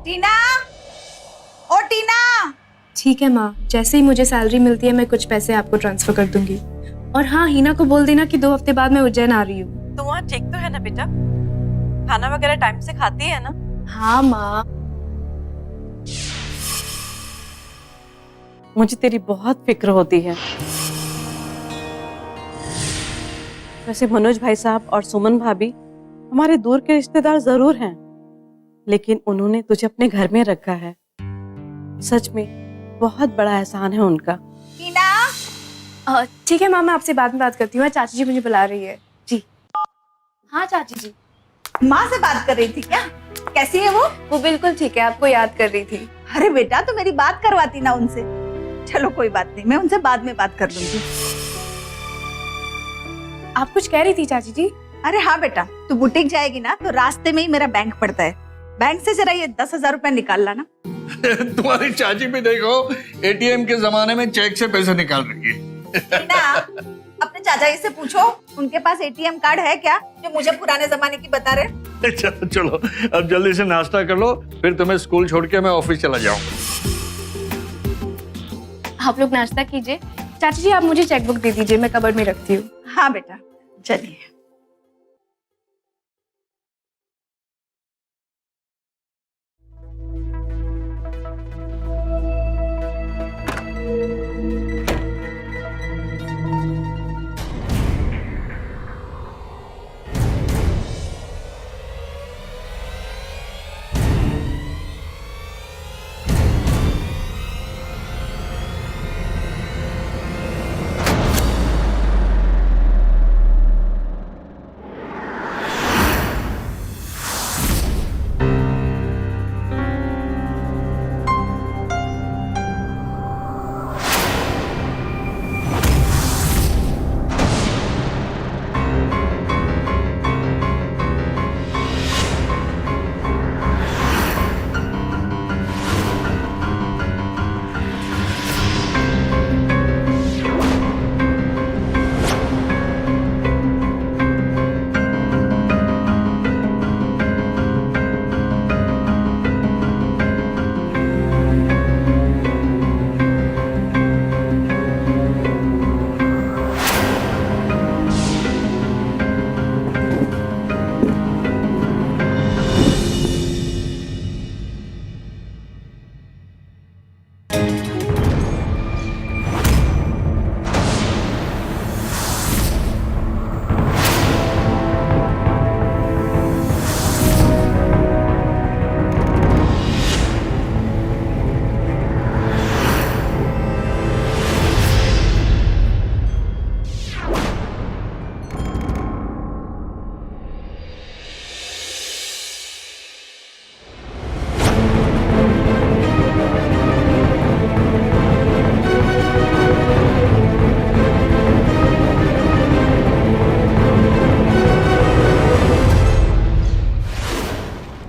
टीना, ओ टीना। ठीक है माँ, जैसे ही मुझे सैलरी मिलती है मैं कुछ पैसे आपको ट्रांसफर कर दूंगी। और हाँ, हिना को बोल देना कि 2 हफ्ते बाद मैं उज्जैन आ रही हूँ। तो वहाँ ठीक तो है ना बेटा? खाना वगैरह टाइम से खाती है ना? हाँ माँ। मुझे तेरी बहुत फिक्र होती है। वैसे मनोज भाई साहब और सुमन भाभी हमारे दूर के रिश्तेदार जरूर हैं, लेकिन उन्होंने तुझे अपने घर में रखा है। सच में बहुत बड़ा एहसान है उनका। टीना। ठीक है माँ, मैं आपसे बाद में बात करती हूँ। चाची जी मुझे बुला रही है। जी हाँ चाची जी। माँ से बात कर रही थी क्या? कैसी है वो बिल्कुल ठीक है, आपको याद कर रही थी। अरे बेटा, तो मेरी बात करवाती ना उनसे। चलो कोई बात नहीं, मैं उनसे बाद में बात कर लूंगी। आप कुछ कह रही थी चाची जी? अरे हाँ बेटा, तू बुटीक जाएगी ना तो रास्ते में ही मेरा बैंक पड़ता है। बैंक से जरा ये 10,000 रुपए निकाल लाना। तुम्हारी चाची भी देखो एटीएम के जमाने में चेक से पैसे निकाल रही है। टीना, अपने चाचा जी से पूछो उनके पास एटीएम कार्ड है क्या, जो मुझे पुराने जमाने की बता रहे। चलो चलो, अब जल्दी से नाश्ता कर लो, फिर तुम्हें स्कूल छोड़ के मैं ऑफिस चला जाऊंगा। आप लोग नाश्ता कीजिए। चाची जी आप मुझे चेकबुक दे दीजिए, मैं कबर्ड में रखती हूँ। हाँ बेटा, चलिए।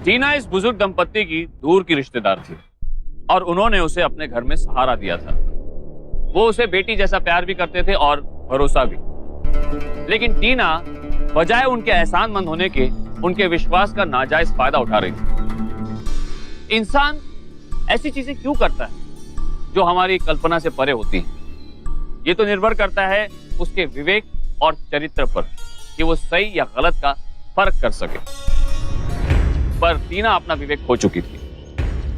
टीना इस बुजुर्ग दंपत्ति की दूर की रिश्तेदार थी और उन्होंने उसे अपने घर में सहारा दिया था। वो उसे बेटी जैसा प्यार भी करते थे और भरोसा भी। लेकिन टीना बजाय उनके एहसानमंद होने के उनके विश्वास का नाजायज फायदा उठा रही थी। इंसान ऐसी चीजें क्यों करता है जो हमारी कल्पना से परे होती हैं? ये तो निर्भर करता है उसके विवेक और चरित्र पर कि वो सही या गलत का फर्क कर सके। पर टीना अपना विवेक खो चुकी थी।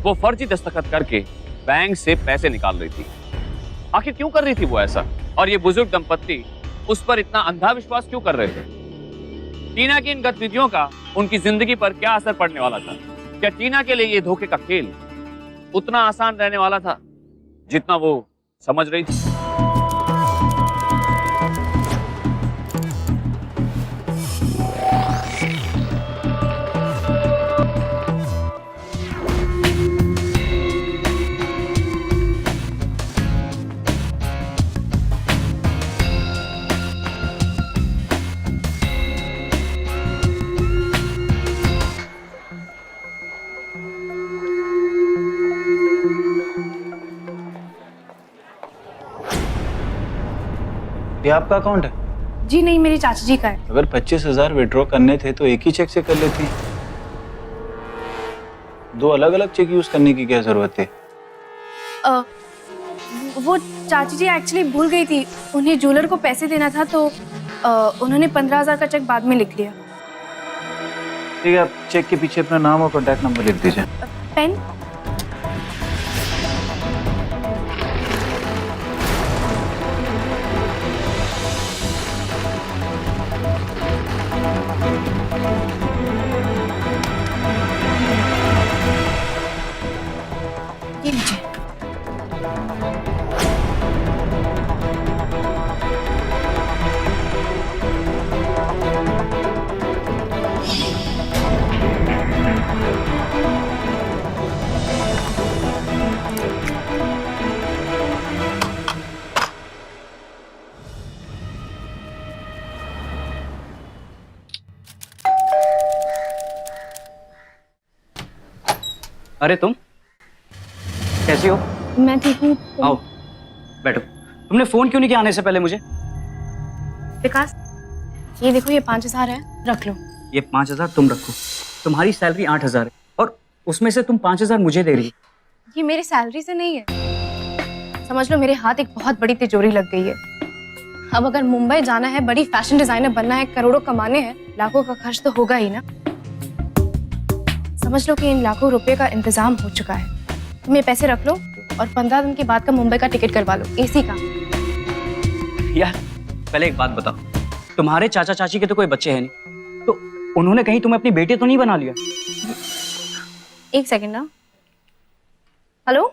वो फर्जी दस्तखत करके बैंक से पैसे निकाल रही थी। आखिर क्यों कर रही थी वो ऐसा? और ये बुजुर्ग दंपत्ति उस पर इतना अंधा विश्वास क्यों कर रहे थे? टीना की इन गतिविधियों का उनकी जिंदगी पर क्या असर पड़ने वाला था? क्या टीना के लिए ये धोखे का खेल उतना आसान रहने वाला था जितना वो समझ रही थी? ये आपका अकाउंट है? जी नहीं, मेरी चाची जी का है। अगर 25,000 विड्रॉ करने थे तो एक ही चेक से कर लेती। दो अलग अलग चेक यूज करने की क्या जरूरत है? अ, वो चाची जी एक्चुअली भूल गई थी, उन्हें ज्वेलर को पैसे देना था तो उन्होंने 15,000 का चेक बाद में लिख लिया। ठीक है, आप चेक के पीछे अपना नाम और कॉन्टैक्ट नंबर लिख दीजिए। पेन? ये लीजिए। अरे तुम कैसी हो? मैं ठीक हूँ। आओ बैठो। तुमने फोन क्यों नहीं किया आने से पहले मुझे? विकास, ये देखो, ये 5,000 है, रख लो। ये 5,000 तुम रखो। तुम्हारी सैलरी 8,000 है और उसमें से तुम 5,000 मुझे दे रही हो। ये मेरी सैलरी से नहीं है। समझ लो मेरे हाथ एक बहुत बड़ी तिजोरी लग गई है। अब अगर मुंबई जाना है, बड़ी फैशन डिजाइनर बनना है, करोड़ों कमाने हैं, लाखों का खर्च तो होगा ही ना। समझ लो कि इन लाखों रुपए का इंतजाम हो चुका है। तुम ये पैसे रख लो और 15 दिन के बाद का मुंबई का टिकट करवा लो, एसी का। यार पहले एक बात बताओ, तुम्हारे चाचा चाची के तो कोई बच्चे हैं नहीं, तो उन्होंने कहीं तुम्हें अपनी बेटी तो नहीं बना लिया? एक सेकंड ना। हेलो,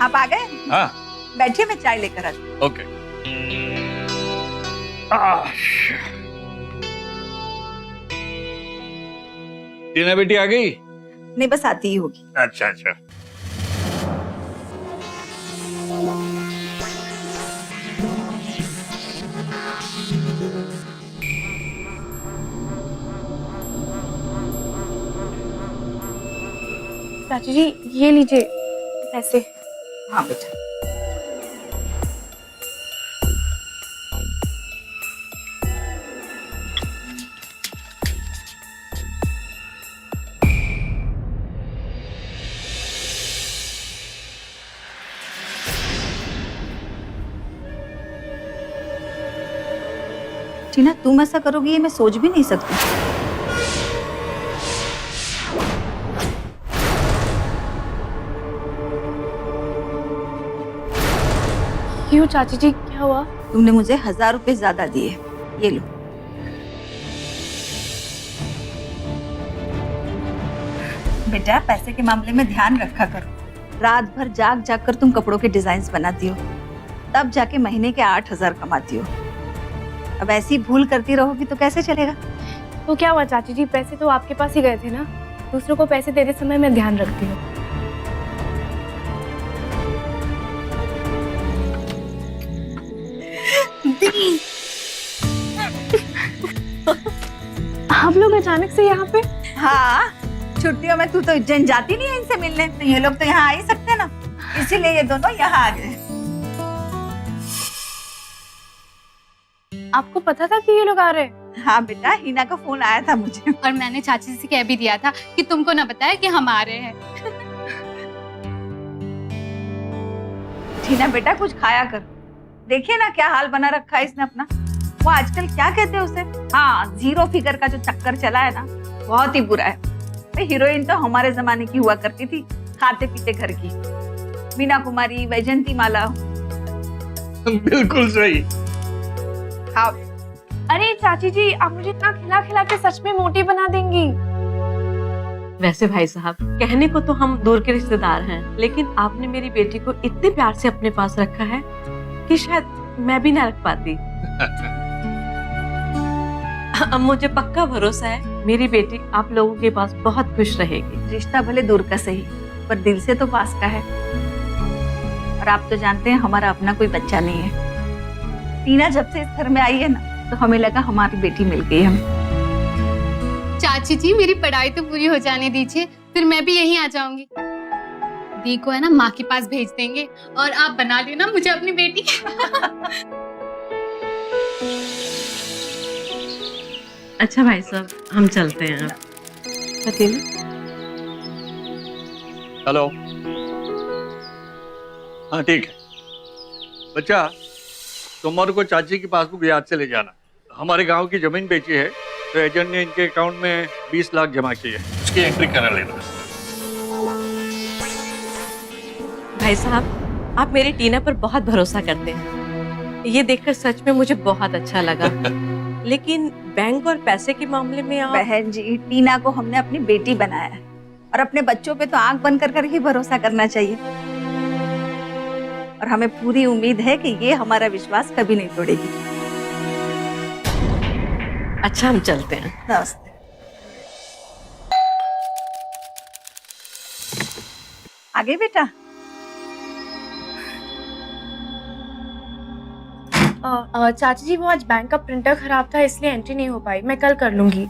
आप आ गए? हाँ बैठिए, मैं चाय लेकर आती। ओके। टीना बेटी आ गई? नहीं, बस आती ही होगी। अच्छा अच्छा। चाची जी ये लीजिए पैसे। हाँ बेटा। टीना, तुम ऐसा करोगी ये मैं सोच भी नहीं सकती। क्यों चाची जी, क्या हुआ? तुमने मुझे 1,000 रुपए ज्यादा दिए, ये लो। बेटा, पैसे के मामले में ध्यान रखा करो। रात भर जाग जाग कर तुम कपड़ों के डिजाइन बनाती हो, तब जाके महीने के 8,000 कमाती हो। अब ऐसी भूल करती रहोगी तो कैसे चलेगा? तो क्या हुआ चाची जी, पैसे तो आपके पास ही गए थे ना। दूसरों को पैसे देते समय मैं ध्यान रखती हूँ। आप लोग अचानक से यहाँ पे? हाँ, छुट्टियों में तू तो उज्जैन जाती नहीं है इनसे मिलने, तो ये लोग तो यहाँ आ ही सकते हैं ना, इसीलिए ये दोनों यहाँ आ गए। आपको पता था कि ये लोग आ रहे हैं? हाँ बेटा, हिना का फोन आया था मुझे। और मैंने चाची से कह भी दिया था कि तुमको ना बताया कि हम आ रहे हैं। हिना बेटा, कुछ खाया कर। देखिए ना क्या हाल बना रखा है इसने अपना। वो आजकल क्या कहते हैं उसे, हाँ, 0 फिगर का जो चक्कर चला है ना, बहुत ही बुरा है। हीरोइन तो हमारे जमाने की हुआ करती थी, खाते पीते घर की, मीना कुमारी, वैजंती माला। बिल्कुल सही। हाँ। अरे चाची जी, आप मुझे इतना खिला खिला के सच में मोटी बना देंगी। वैसे भाई साहब, कहने को तो हम दूर के रिश्तेदार हैं, लेकिन आपने मेरी बेटी को इतने प्यार से अपने पास रखा है कि शायद मैं भी ना रख पाती। अब मुझे पक्का भरोसा है मेरी बेटी आप लोगों के पास बहुत खुश रहेगी। रिश्ता भले दूर का सही, पर दिल से तो पास का है। और आप तो जानते हैं हमारा अपना कोई बच्चा नहीं है। टीना जब से इस घर में आई है ना, तो हमें लगा हमारी बेटी मिल गई हमें। चाची जी मेरी पढ़ाई तो पूरी हो जाने दीजिए, फिर मैं भी यहीं आ जाऊंगी। दी को है ना माँ के पास भेज देंगे और आप बना लेना मुझे अपनी बेटी। अच्छा भाई साहब, हम चलते हैं अब। फतीमा, हेलो। हाँ ठीक है बच्चा, सोमवार को चाची की पासबुक याद से ले जाना। हमारे गांव की जमीन बेची है तो एजेंट ने इनके अकाउंट में 20 लाख जमा किए हैं, उसकी एंट्री करा लेना। भाई साहब, आप मेरी टीना पर बहुत भरोसा करते हैं। ये देखकर सच में मुझे बहुत अच्छा लगा। लेकिन बैंक और पैसे के मामले में आप... बहन जी, टीना को हमने अपनी बेटी बनाया है और अपने बच्चों पे तो आंख बंद कर ही भरोसा करना चाहिए। और हमें पूरी उम्मीद है कि ये हमारा विश्वास कभी नहीं तोड़ेगी। अच्छा, हम चलते हैं। नमस्ते। आगे बेटा। चाची जी, वो आज बैंक का प्रिंटर खराब था इसलिए एंट्री नहीं हो पाई। मैं कल कर लूंगी।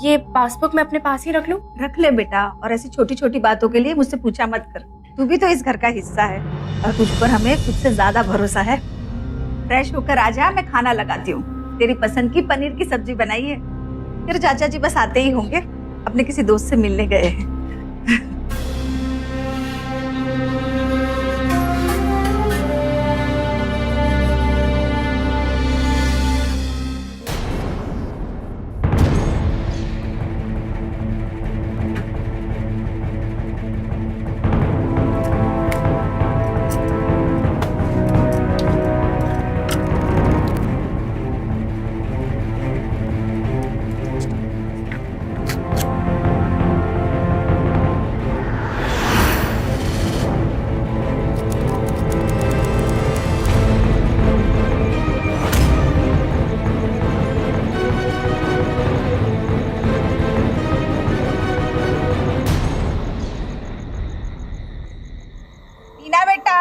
ये पासबुक मैं अपने पास ही रख लूं? रख ले बेटा, और ऐसी छोटी छोटी बातों के लिए मुझसे पूछा मत कर। तू भी तो इस घर का हिस्सा है और तुझ पर हमें खुद से ज्यादा भरोसा है। फ्रेश होकर आ जा, मैं खाना लगाती हूँ। तेरी पसंद की पनीर की सब्जी बनाई है। तेरे चाचा जी बस आते ही होंगे, अपने किसी दोस्त से मिलने गए हैं। टीना बेटा,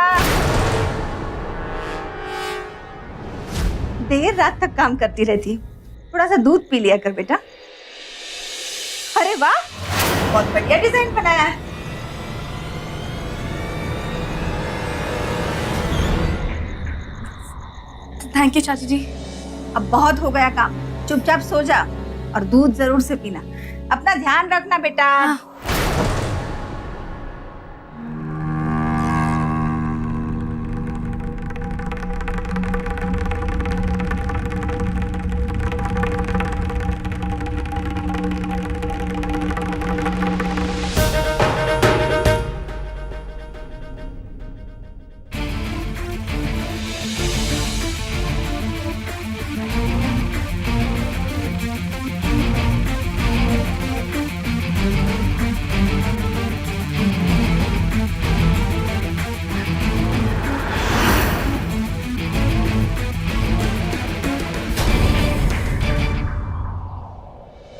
देर रात तक काम करती रहती, थोड़ा सा दूध पी लिया कर बेटा। अरे वाह, बहुत बढ़िया डिजाइन बनाया है। थैंक यू चाची जी। अब बहुत हो गया काम, चुपचाप सो जा और दूध जरूर से पीना। अपना ध्यान रखना बेटा।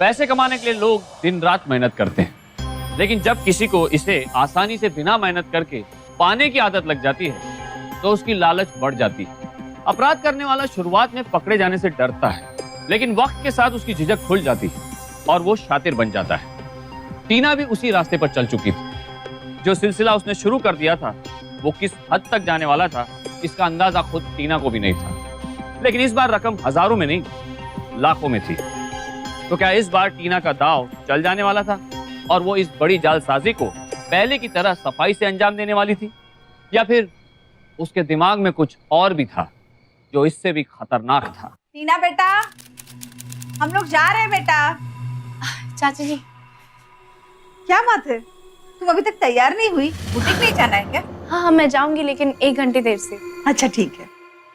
पैसे कमाने के लिए लोग दिन रात मेहनत करते हैं, लेकिन जब किसी को इसे आसानी से बिना मेहनत करके पाने की आदत लग जाती है तो उसकी लालच बढ़ जाती है। अपराध करने वाला शुरुआत में पकड़े जाने से डरता है, लेकिन वक्त के साथ उसकी झिझक खुल जाती है और वो शातिर बन जाता है। टीना भी उसी रास्ते पर चल चुकी थी। जो सिलसिला उसने शुरू कर दिया था वो किस हद तक जाने वाला था इसका अंदाजा खुद टीना को भी नहीं था। लेकिन इस बार रकम हजारों में नहीं, लाखों में थी। तो क्या इस बार टीना का दाव चल जाने वाला था और वो इस बड़ी जालसाजी को पहले की तरह सफाई से अंजाम देने वाली थी, या फिर उसके दिमाग में कुछ और भी था जो इससे भी खतरनाक था? टीना बेटा, हम लोग जा रहे हैं बेटा। चाची जी, क्या बात है, तुम अभी तक तैयार नहीं हुई? बुटीक नहीं जाना है क्या? हाँ मैं जाऊंगी, लेकिन 1 घंटे देर से। अच्छा ठीक है,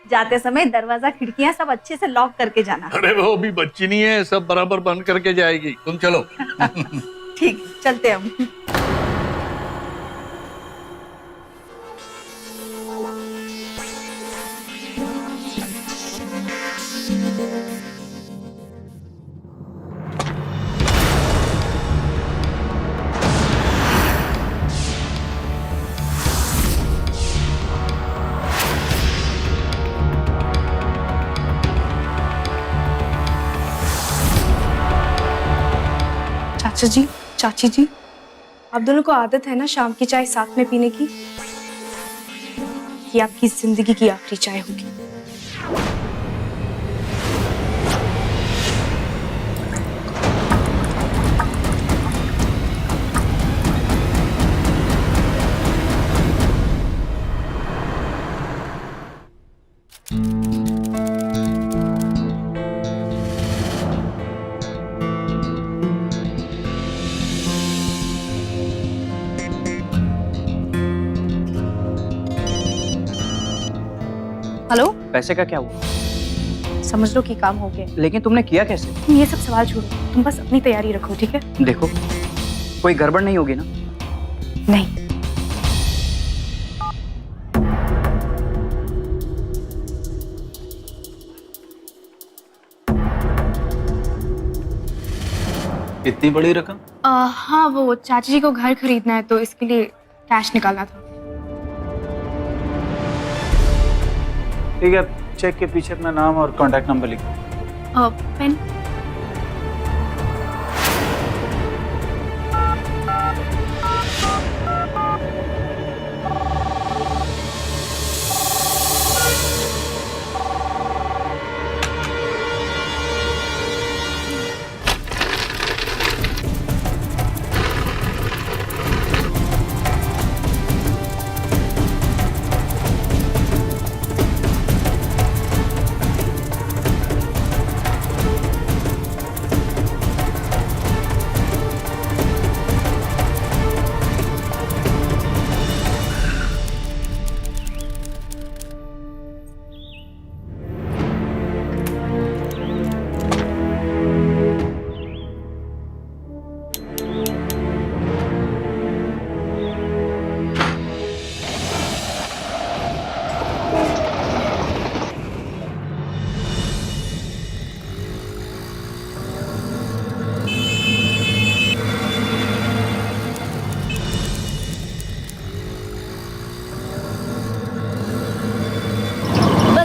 जाते समय दरवाजा खिड़कियां सब अच्छे से लॉक करके जाना। अरे वो भी बच्ची नहीं है, सब बराबर बंद करके जाएगी। तुम चलो। ठीक, चलते हम। चाचा जी, चाची जी, आप दोनों को आदत है ना शाम की चाय साथ में पीने की? ये आपकी जिंदगी की आखिरी चाय होगी। हेलो, पैसे का क्या हुआ? समझ लो कि काम हो गया। लेकिन तुमने किया कैसे? तुम ये सब सवाल छोड़ो, तुम बस अपनी तैयारी रखो, ठीक है? देखो, कोई गड़बड़ नहीं होगी ना? नहीं। इतनी बड़ी रकम? हाँ, वो चाची जी को घर खरीदना है तो इसके लिए कैश निकालना था। ठीक है, चेक के पीछे अपना नाम और कांटेक्ट नंबर लिखो। पेन।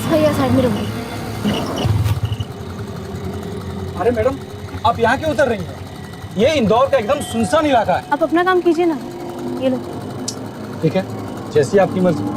भैया साइड में रुकिए। अरे मैडम, आप यहाँ क्यों उतर रही हैं? ये इंदौर का एकदम सुनसान इलाका है। आप अपना काम कीजिए ना, ये लो। ठीक है, जैसी आपकी मर्जी।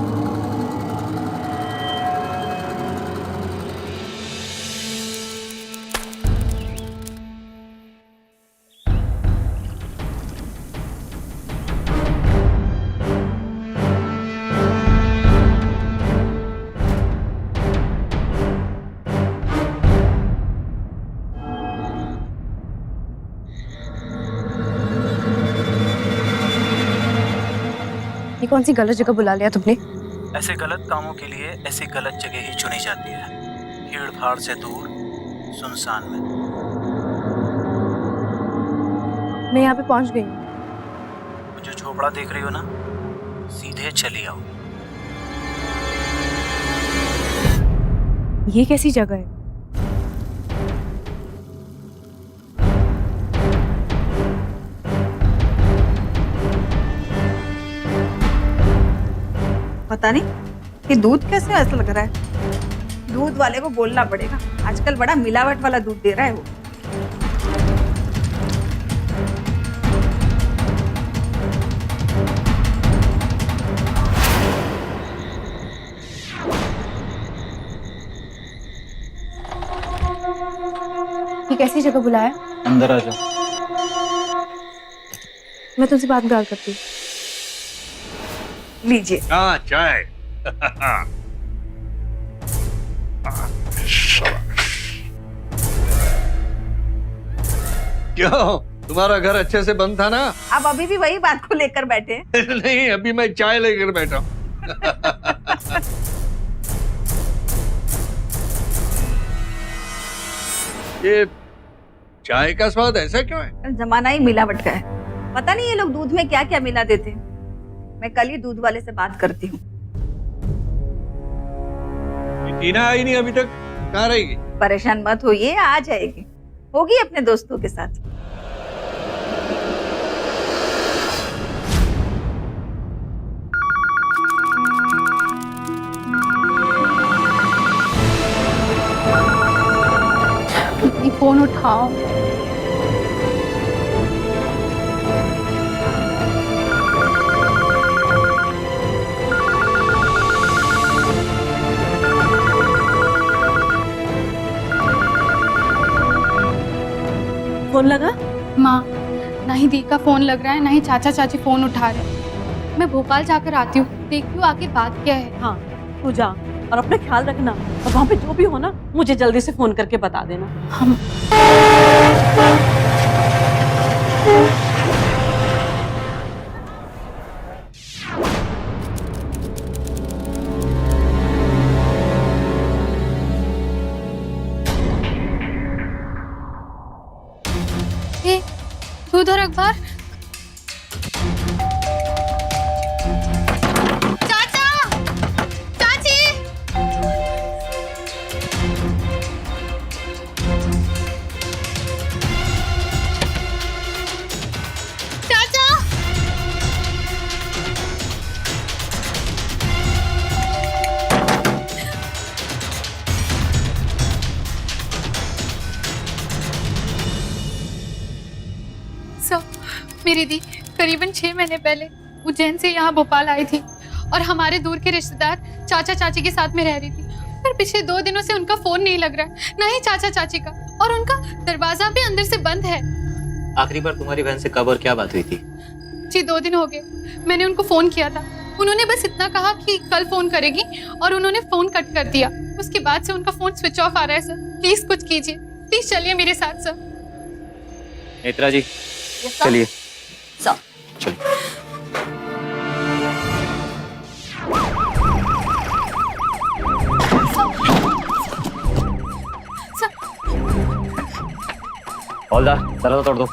ये कौन सी गलत जगह बुला लिया तुमने? ऐसे गलत कामों के लिए ऐसी गलत जगह ही चुनी जाती है, भीड़ भाड़ से दूर, सुनसान में। मैं यहाँ पे पहुँच गई हूँ। वो जो झोपड़ा देख रही हो ना, सीधे चली आओ। ये कैसी जगह है? पता नहीं कि दूध कैसे ऐसा लग रहा है। दूध वाले को बोलना पड़ेगा, आजकल बड़ा मिलावट वाला दूध दे रहा है वो। ये कैसी जगह बुलाया? अंदर आ जाओ। मैं तुमसे बात करती हूँ। लीजिए। हाँ, चाय। क्यों, तुम्हारा घर अच्छे से बंद था ना? आप अभी भी वही बात को लेकर बैठे हैं? नहीं, अभी मैं चाय लेकर बैठा हूँ। ये चाय का स्वाद ऐसा क्यों है? जमाना ही मिलावट का है। पता नहीं ये लोग दूध में क्या क्या मिला देते हैं। मैं कल ही दूध वाले से बात करती हूँ। टीना आई नहीं अभी तक, कहाँ रहेगी? परेशान मत होइए, आ जाएगी, होगी अपने दोस्तों के साथ। फोन उठाओ। फोन लगा? माँ, ना ही दी का फोन लग रहा है, ना ही चाचा चाची फोन उठा रहे हैं। मैं भोपाल जाकर आती हूँ, देखती हूँ आखिर बात क्या है। हाँ, तू जा और अपना ख्याल रखना, और वहाँ पे जो भी हो ना मुझे जल्दी से फोन करके बता देना। हम ए, दूध और अखबार। चाचा, चाची, चाचा। सर, मेरी दी करीबन 6 महीने पहले उज्जैन से यहाँ भोपाल आई थी और हमारे दूर के रिश्तेदार चाचा चाची के साथ में रह रही थी। पर पिछले 2 दिनों से उनका फोन नहीं लग रहा है, ना ही चाचा चाची का, और उनका दरवाजा भी अंदर से बंद है। आखिरी बार तुम्हारी बहन से कब और क्या बात हुई थी? जी 2 दिन हो गए। मैंने उनको फोन किया था, उन्होंने बस इतना कहा कि कल फोन करेगी, और उन्होंने फोन कट कर दिया। उसके बाद से उनका फोन स्विच ऑफ आ रहा है। सर प्लीज कुछ कीजिए, प्लीज चलिए मेरे साथ। सर नेत्रा जी चलिए। सर चलिए। हौलदार दरवाजा तोड़ दो।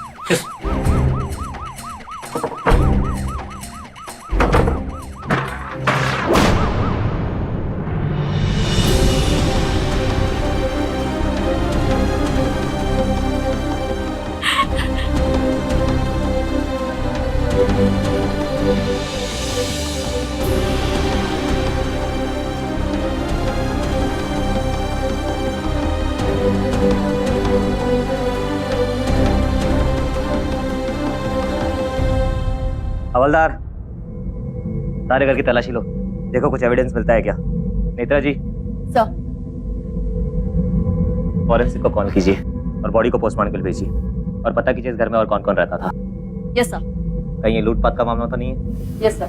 हवलदार सारे घर की तलाशी लो, देखो कुछ एविडेंस मिलता है क्या। नेत्रा जी सर। फॉरेंसिक को कॉल कीजिए और बॉडी को पोस्टमार्टम के लिए भेजिए, और पता कीजिए इस घर में और कौन कौन रहता था। Yes sir. कहीं ये लूटपाट का मामला तो नहीं है? Yes sir.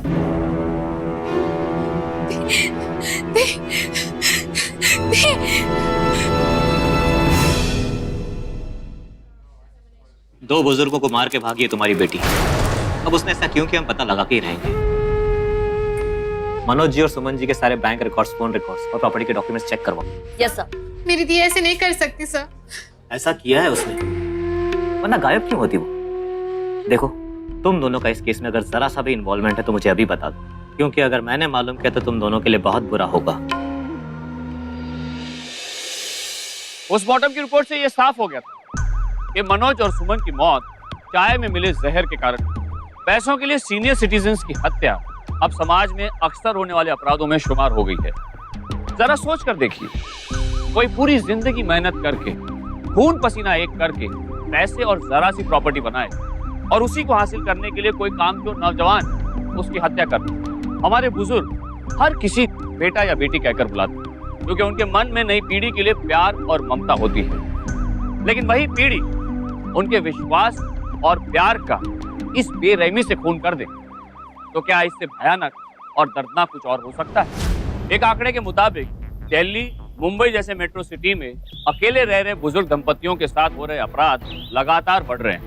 दो बुजुर्गों को मार के भागी है तुम्हारी बेटी। अब उसने ऐसा क्यों किया हम पता लगा के ही रहेंगे। मनोज जी और सुमन जी के सारे बैंक रिकॉर्ड्स, फोन रिकॉर्ड्स और प्रॉपर्टी के डॉक्यूमेंट्स चेक करवाओ। Yes sir. मेरी दी ऐसे नहीं कर सकती सर। ऐसा किया है उसने, वरना गायब क्यों होती वो? देखो तुम दोनों का इस केस में अगर जरा सा भी इन्वॉल्वमेंट है तो मुझे अभी बता दो, क्योंकि अगर मैंने मालूम किया तो तुम दोनों के लिए बहुत बुरा होगा। पोस्टमार्टम की रिपोर्ट से ये साफ हो गया था कि मनोज और सुमन की मौत चाय में मिले जहर के कारण। पैसों के लिए सीनियर सिटीजन्स की हत्या अब समाज में अक्सर होने वाले अपराधों में शुमार हो गई है। जरा सोच कर देखिए, कोई पूरी जिंदगी मेहनत करके, खून पसीना एक करके पैसे और जरा सी प्रॉपर्टी बनाए, और उसी को हासिल करने के लिए कोई काम क्यों नौजवान उसकी हत्या कर। हमारे बुजुर्ग हर किसी बेटा या बेटी कहकर बुलाते, क्योंकि उनके मन में नई पीढ़ी के लिए प्यार और ममता होती है। लेकिन वही पीढ़ी उनके विश्वास और प्यार का इस बेरहमी से खून कर दे, तो क्या इससे भयानक और दर्दनाक कुछ और हो सकता है? एक आंकड़े के मुताबिक दिल्ली, मुंबई जैसे मेट्रो सिटी में अकेले रह रहे बुजुर्ग दंपतियों के साथ हो रहे अपराध लगातार बढ़ रहे हैं,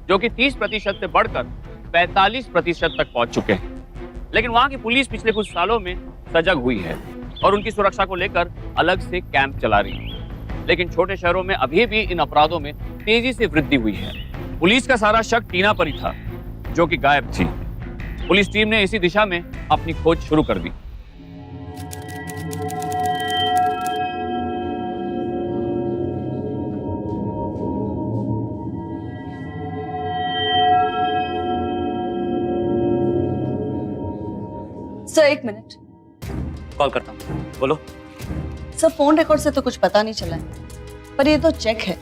जो कि 30% से बढ़कर 45% तक पहुंच चुके हैं। लेकिन वहां की पुलिस पिछले कुछ सालों में सजग हुई है और उनकी सुरक्षा को लेकर अलग से कैंप चला रही है। लेकिन छोटे शहरों में अभी भी इन अपराधों में तेजी से वृद्धि हुई है। पुलिस का सारा शक टीना पर ही था, जो कि गायब थी। पुलिस टीम ने इसी दिशा में अपनी खोज शुरू कर दी। Sir 1 minute. कॉल करता हूँ, बोलो। सर फोन रिकॉर्ड से तो कुछ पता नहीं चला है, पर ये तो चेक है,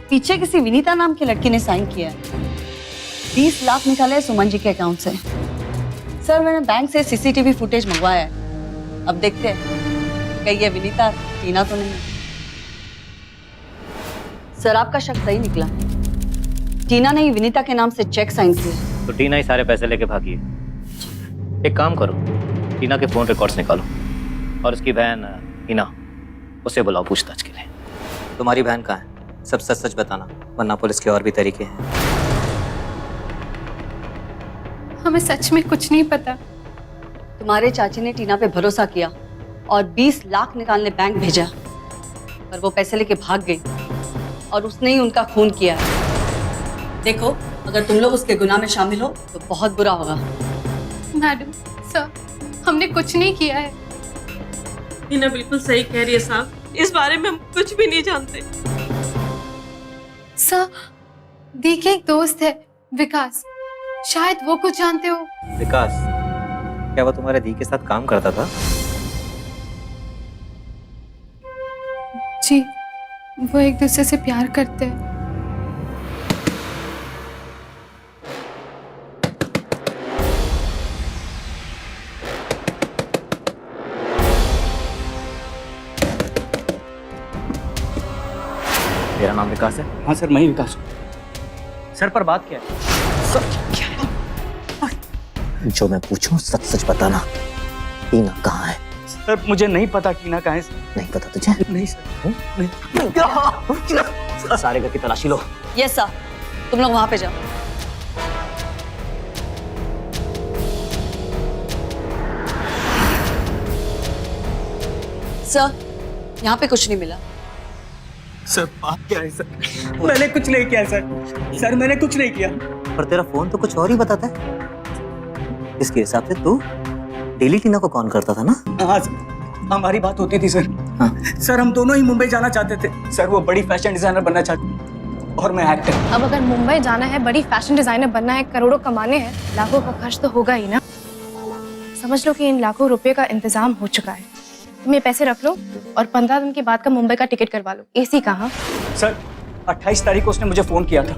पीछे किसी विनीता नाम की लड़की ने साइन किया है। 20 लाख निकाले हैं सुमन जी के अकाउंट से। सर मैंने बैंक से सीसीटीवी फुटेज मंगवाया है, अब देखते हैं कहीं ये विनीता टीना तो नहीं। सर आपका शक सही निकला, टीना ने ही विनीता के नाम से चेक साइन किए। तो टीना ही सारे पैसे लेके भागी है। एक काम करो, टीना के फोन रिकॉर्ड्स निकालो और उसकी बहन टीना, उसे बुलाओ पूछताछ के लिए। तुम्हारी बहन कहाँ है? सब सच सच बताना, वरना पुलिस के और भी तरीके हैं। हमें सच में कुछ नहीं पता। तुम्हारे चाची ने टीना पे भरोसा किया और 20 लाख निकालने बैंक भेजा, पर वो पैसे लेके भाग गई और उसने ही उनका खून किया है। देखो, अगर तुम लोग उसके गुनाह में शामिल हो तो बहुत बुरा होगा। मैडम सर, हमने कुछ नहीं किया है। टीना बिल्कुल सही कह रही है साहब, इस बारे में हम कुछ भी नहीं जानते। सर, दी के एक दोस्त है विकास, शायद वो कुछ जानते हो। विकास, क्या वो तुम्हारे दी के साथ काम करता था? जी, वो एक दूसरे से प्यार करते हैं। तेरा नाम विकास है? हाँ सर, मैं ही विकास हूँ। सर पर बात क्या है? जो मैं पूछूं सच सच बताना। टीना कहाँ है? सर मुझे नहीं पता टीना कहाँ है। नहीं पता तुझे? नहीं सर, नहीं। सारे घर की तलाशी लो। यस सर, तुम लोग वहां पे जाओ। सर, यहाँ पे कुछ नहीं मिला। सर बात क्या है सर? मैंने कुछ नहीं किया सर। सर मैंने कुछ नहीं किया। पर तेरा फोन तो कुछ और ही बताता है। इसके हिसाब से तू डेली टीना को कॉल करता था ना? हाँ सर, हमारी बात होती थी सर। हाँ। सर हम दोनों ही मुंबई जाना चाहते थे। सर वो बड़ी फैशन डिजाइनर बनना चाहती और मैं एक्टर। अब अगर मुंबई जाना है, बड़ी फैशन डिजाइनर बनना है, करोड़ों कमाने हैं, लाखों का खर्च तो होगा ही ना। समझ लो कि इन लाखों रुपए का इंतजाम हो चुका है। तुम ये पैसे रख लो और 15 दिन के बाद का मुंबई का टिकट करवा लो। एसी कहाँ? सर 28 तारीख को उसने मुझे फोन किया था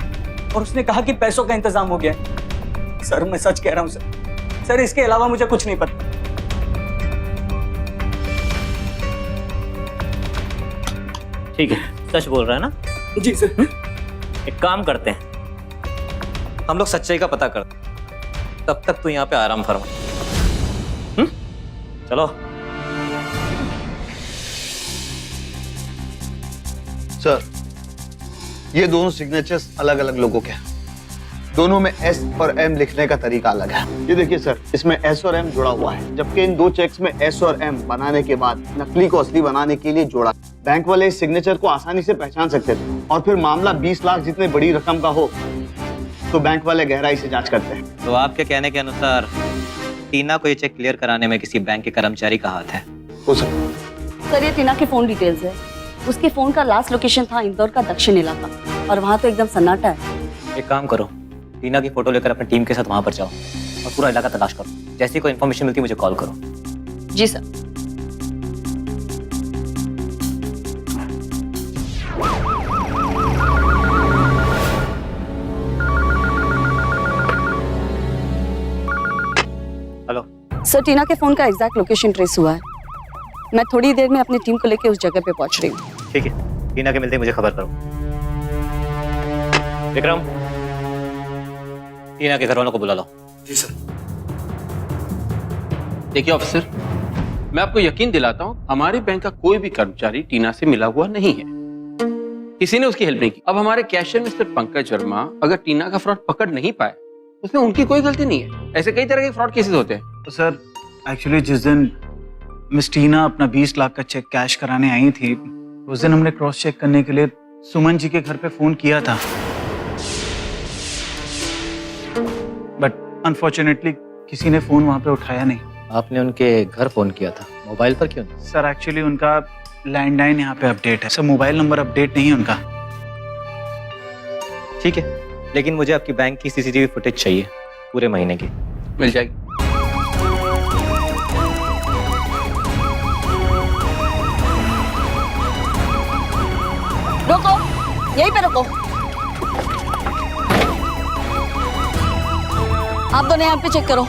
और उसने कहा कि पैसों का इंतजाम हो गया है। सर मैं सच कह रहा हूँ सर। सर इसके अलावा मुझे कुछ नहीं पता। ठीक है, सच बोल रहा है ना? जी सर। एक काम करते हैं, हम लोग सच्चाई का पता करते हैं। तब तक तू यहाँ पे आराम फरमा। चलो। सर, ये दोनों सिग्नेचर्स अलग अलग लोगों के हैं। दोनों में एस और एम लिखने का तरीका अलग है। ये देखिए सर, इसमें एस और एम जुड़ा हुआ है, जबकि इन दो चेक्स में एस और एम बनाने के बाद नकली को असली बनाने के लिए जोड़ा। बैंक वाले इस सिग्नेचर को आसानी से पहचान सकते थे और फिर मामला 20 लाख जितने बड़ी रकम का हो तो बैंक वाले गहराई से जांच करते हैं। तो आपके कहने के अनुसार टीना को ये चेक क्लियर कराने में किसी बैंक के कर्मचारी का हाथ है? हो सकता। सर, ये टीना के फोन डिटेल्स है। उसके फोन का लास्ट लोकेशन था इंदौर का दक्षिण इलाका, और वहाँ तो एकदम सन्नाटा है। एक काम करो, टीना की फोटो लेकर अपनी टीम के साथ वहां पर जाओ और पूरा इलाका तलाश करो। जैसी कोई इन्फॉर्मेशन मिलती मुझे कॉल करो। जी सर। हेलो सर, टीना के फोन का एग्जैक्ट लोकेशन ट्रेस हुआ है। मैं थोड़ी देर में अपनी टीम को लेकर उस जगह पे पहुंच रही हूँ। ठीक है, टीना के मिलते ही मुझे खबर करो। विक्रम, टीना के घर वालों को बुला लो। जी सर। देखिए ऑफिसर, मैं आपको यकीन दिलाता हूँ हमारे बैंक का कोई भी कर्मचारी टीना से मिला हुआ नहीं है। किसी ने उसकी हेल्प नहीं की। अब हमारे कैशियर मिस्टर पंकज वर्मा अगर टीना का फ्रॉड पकड़ नहीं पाए, उसमें उनकी कोई गलती नहीं है। ऐसे कई तरह के फ्रॉड केसेस होते हैं। सर एक्चुअली जिस दिन मिस टीना अपना 20 लाख का चेक कैश कराने आई थी, उस दिन हमने क्रॉस चेक करने के लिए सुमन जी के घर पे फोन किया था, बट अनफॉर्चुनेटली किसी ने फोन वहां पे उठाया नहीं। आपने उनके घर फोन किया था, मोबाइल पर क्यों? सर एक्चुअली उनका लैंडलाइन यहाँ पे अपडेट है, सर मोबाइल नंबर अपडेट नहीं है उनका। ठीक है, लेकिन मुझे आपकी बैंक की सीसीटीवी फुटेज चाहिए पूरे महीने की। मिल जाएगी। रोको, यहीं पे रुको। आप दोनों यहाँ पे चेक करो।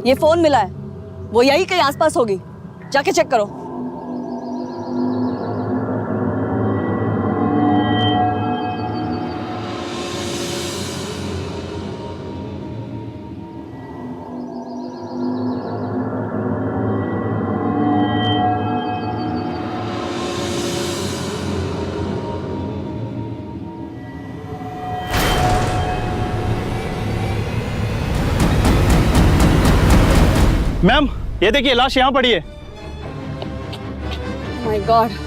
ये फोन मिला है, वो यही कहीं आसपास होगी, जाके चेक करो। मैम ये देखिए लाश यहाँ पड़ी है। My God.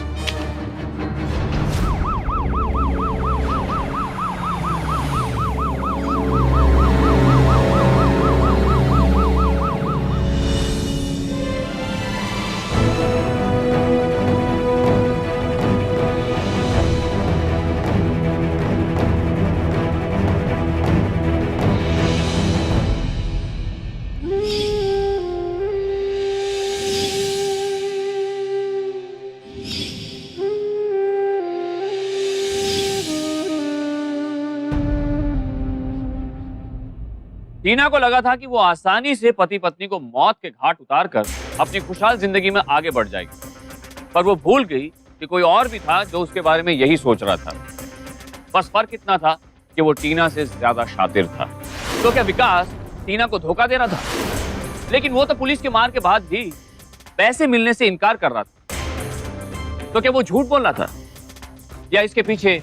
टीना को लगा था कि वो आसानी से पति पत्नी को मौत के घाट उतारकर अपनी खुशहाल जिंदगी में आगे बढ़ जाएगी, पर वो भूल गई कि कोई और भी था जो उसके बारे में यही सोच रहा था। बस फर्क इतना था कि वो टीना से ज्यादा शातिर था। तो क्या विकास टीना को धोखा दे रहा था? लेकिन वो तो पुलिस के मार के बाद भी पैसे मिलने से इनकार कर रहा था। तो क्या वो झूठ बोल रहा था या इसके पीछे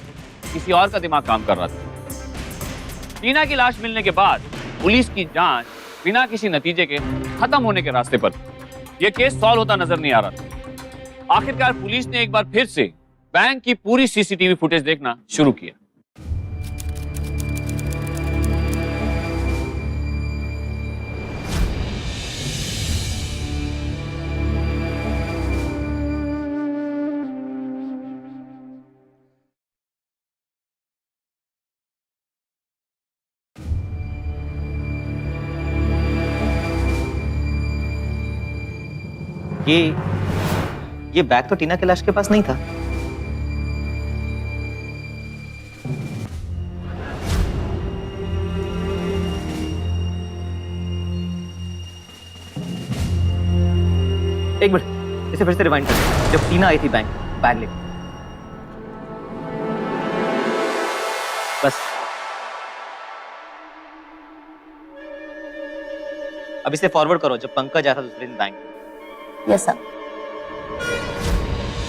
किसी और का दिमाग काम कर रहा था? टीना की लाश मिलने के बाद पुलिस की जांच बिना किसी नतीजे के खत्म होने के रास्ते पर, यह केस सॉल्व होता नजर नहीं आ रहा था। आखिरकार पुलिस ने एक बार फिर से बैंक की पूरी सीसीटीवी फुटेज देखना शुरू किया। ये बैग तो टीना के लाश के पास नहीं था। एक मिनट, इसे फिर से रिवाइंड कर। जब टीना आई थी बैग ले, बस अब इसे फॉरवर्ड करो जब पंकज आया था दूसरे दिन बैंक। Yes sir.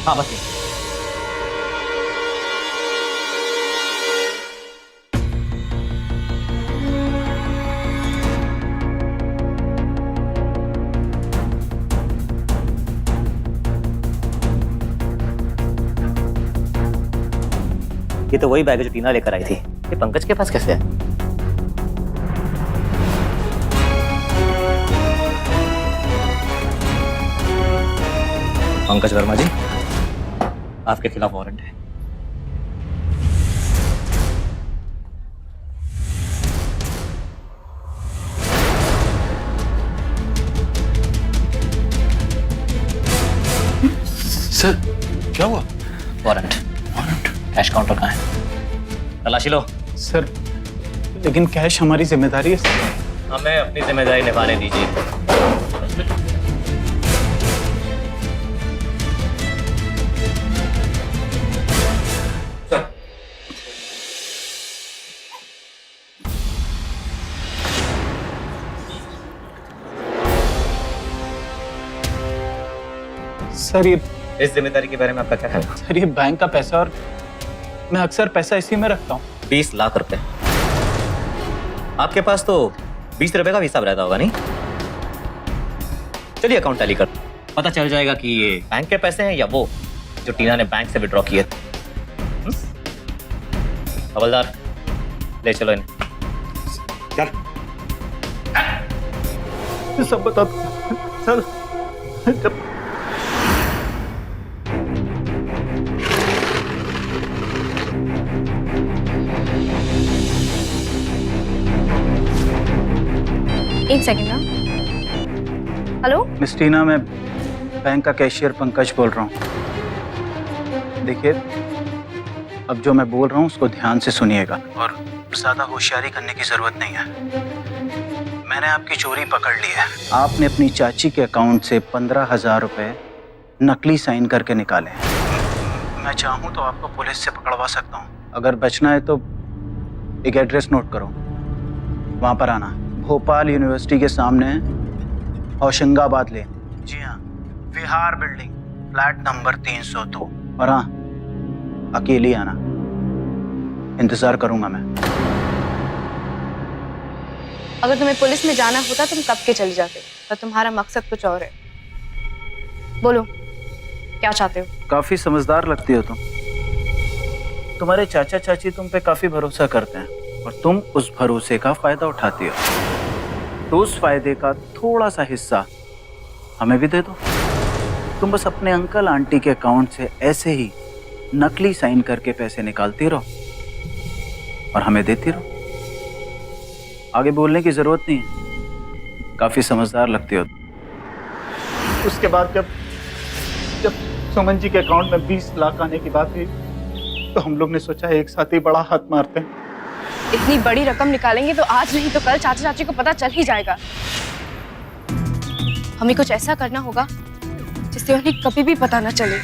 हाँ बस ये तो वही बैग है जो टीना लेकर आई थी। ये पंकज के पास कैसे है? पंकज वर्मा जी, आपके खिलाफ वारंट है। सर क्या हुआ? वारंट। कैश काउंटर कहाँ है? तलाशी लो। सर लेकिन कैश हमारी जिम्मेदारी है सर। हमें अपनी जिम्मेदारी निभाने दीजिए। सर ये इस जिम्मेदारी के बारे में आपका क्या ख्याल है? सर ये बैंक का पैसा और मैं अक्सर पैसा इसी में रखता हूँ। 20 लाख रुपए। आपके पास तो 20 रुपए का हिसाब रहता होगा नहीं? चलिए अकाउंट टैली कर, पता चल जाएगा कि ये बैंक के पैसे हैं या वो जो टीना ने बैंक से विड्रॉ किए थे। हवलदार ले चलो इन्हें। सब बता सर। जब एक सेकंड ना। हेलो मिस टीना, मैं बैंक का कैशियर पंकज बोल रहा हूँ। देखिए अब जो मैं बोल रहा हूँ उसको ध्यान से सुनिएगा और ज़्यादा होशियारी करने की ज़रूरत नहीं है। मैंने आपकी चोरी पकड़ ली है। आपने अपनी चाची के अकाउंट से 15,000 रुपए नकली साइन करके निकाले। मैं चाहूँ तो आपको पुलिस से पकड़वा सकता हूँ। अगर बचना है तो एक एड्रेस नोट करो, वहाँ पर आना। भोपाल यूनिवर्सिटी के सामने होशंगाबाद लेन। जी हाँ, विहार बिल्डिंग, फ्लैट नंबर 302। और हाँ, अकेली आना, इंतजार करूंगा मैं। अगर तुम्हें पुलिस में जाना होता तुम कब के चले जाते, पर तुम्हारा मकसद कुछ और है। बोलो क्या चाहते हो? काफी समझदार लगती हो तुम। तुम्हारे चाचा चाची तुम पे काफी भरोसा करते हैं और तुम उस भरोसे का फायदा उठाती हो। तो उस फायदे का थोड़ा सा हिस्सा हमें भी दे दो। तुम बस अपने अंकल आंटी के अकाउंट से ऐसे ही नकली साइन करके पैसे निकालती रहो और हमें देती रहो। आगे बोलने की जरूरत नहीं है, काफी समझदार लगती हो। उसके बाद जब सुमन जी के अकाउंट में 20 लाख आने की बात हुई तो हम लोग ने सोचा एक साथ ही बड़ा हाथ मारते हैं। इतनी बड़ी रकम निकालेंगे तो आज नहीं तो कल चाचा चाची को पता चल ही जाएगा। हमें कुछ ऐसा करना होगा जिससे उन्हें कभी भी पता न चले,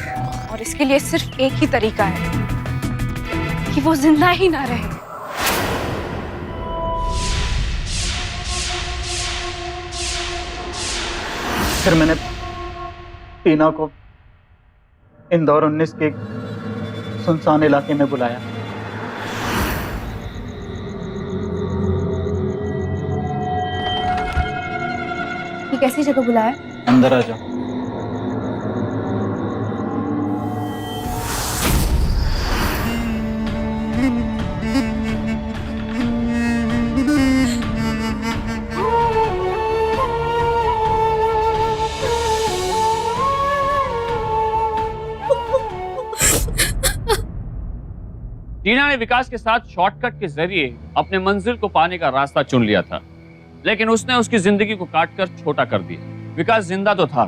और इसके लिए सिर्फ एक ही तरीका है कि वो जिंदा ही ना रहे। फिर मैंने टीना को इंदौर 19 के सुनसान इलाके में बुलाया। ये कैसी जगह बुलाया? अंदर आ जाओ। टीना ने विकास के साथ शॉर्टकट के जरिए अपने मंजिल को पाने का रास्ता चुन लिया था, लेकिन उसने उसकी जिंदगी को काटकर छोटा कर दिया। विकास जिंदा तो था,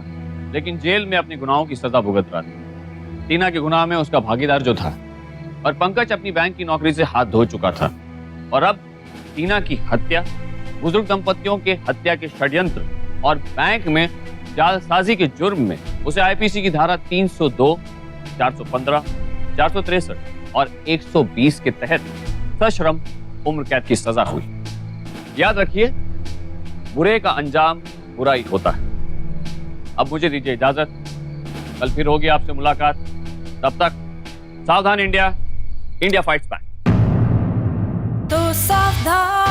लेकिन जेल में अपने गुनाहों की सजा भुगत रहा था। टीना के गुनाह में उसका भागीदार जो था, और पंकज अपनी बैंक की नौकरी से हाथ धो चुका था। और अब टीना की हत्या, बुजुर्ग दंपतियों के हत्या के षड्यंत्र और बैंक में जालसाजी के जुर्म में उसे आईपीसी की धारा 302, 415, 463 और 120 के तहत सश्रम उम्र कैद की सजा हुई। याद रखिए, बुरे का अंजाम बुरा ही होता है। अब मुझे दीजिए इजाजत, कल फिर होगी आपसे मुलाकात। तब तक सावधान इंडिया, इंडिया फाइट्स बैक। तो सावधान।